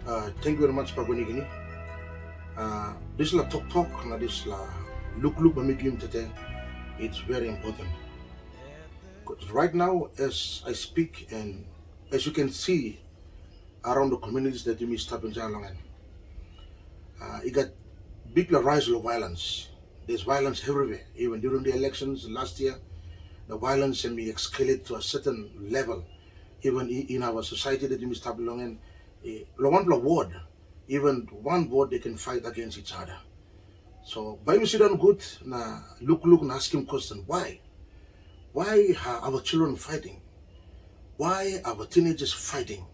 Thank you very much, Papua New Guinea. This la talk, na this la look mamigim today. It's very important. 'Cause right now, as I speak, and as you can see around the communities that you stop in Jalangan, it got big rise of violence. There's violence everywhere. Even during the elections last year, the violence can be escalated to a certain level. Even in our society that you stop belonging, one ward, even one ward they can fight against each other. So by me sit down good na look and ask him question why? Why are our children fighting? Why are our teenagers fighting?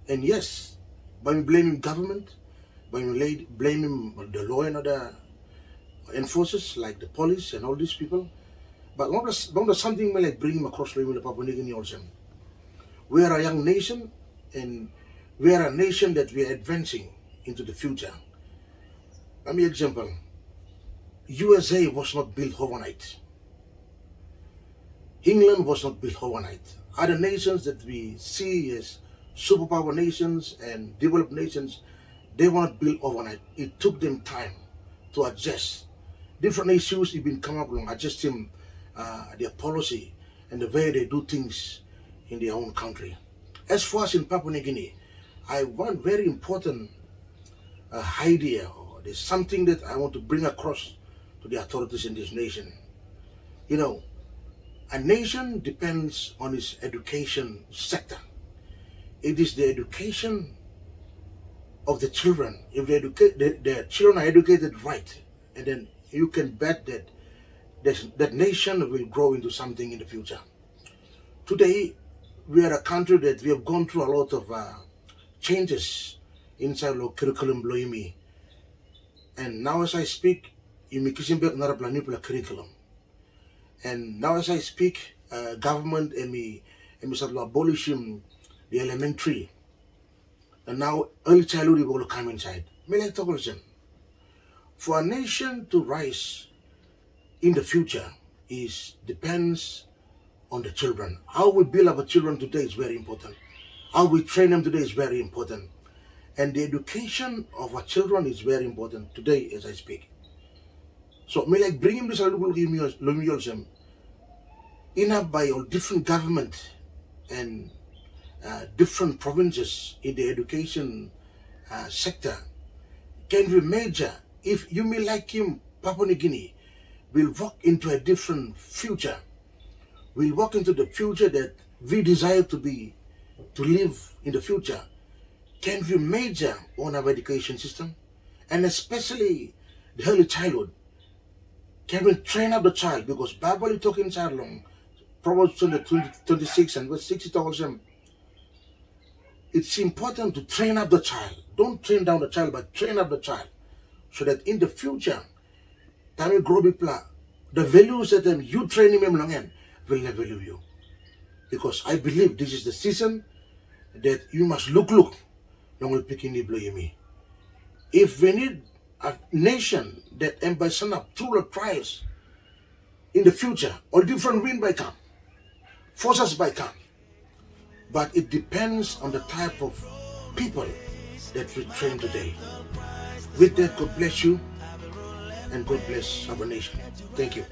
And yes, by me blaming government, by me blaming the law and other enforcers like the police and all these people. But one of something like bring him across the Papua New Guinea also. We are a young nation, and we are a nation that we are advancing into the future. Let me example. USA was not built overnight. England was not built overnight. Other nations that we see as superpower nations and developed nations, they were not built overnight. It took them time to adjust. Different issues have been come up along adjusting their policy and the way they do things in their own country. As far as in Papua New Guinea, I want very important idea, or there's something that I want to bring across to the authorities in this nation. You know, a nation depends on its education sector. It is the education of the children. If the children are educated right, and then you can bet that that nation will grow into something in the future. Today, we are a country that we have gone through a lot of changes inside the curriculum below me. And now as I speak, imikisimbe not a new curriculum. And now as I speak, government and abolishing the elementary. And now early childhood will come inside. For a nation to rise in the future depends on the children. How we build our children today is very important. How we train them today is very important. And the education of our children is very important today as I speak. So me like bring him this in by all different government and different provinces in the education sector can be major. If you may like him, Papua New Guinea will walk into a different future. We'll walk into the future that we desire to live in the future. Can we major on our education system? And especially the early childhood. Can we train up the child? Because Bible is talking child long. Proverbs 26 and verse 60 tells them, it's important to train up the child. Don't train down the child, but train up the child. So that in the future, time you grow people, the values that you train him will never value you. Because I believe this is the season that you must look, long will pick in me. If we need a nation that embraces up through the trials in the future, all different wind by come, forces by come. But it depends on the type of people that we train today. With that, God bless you and God bless our nation. Thank you.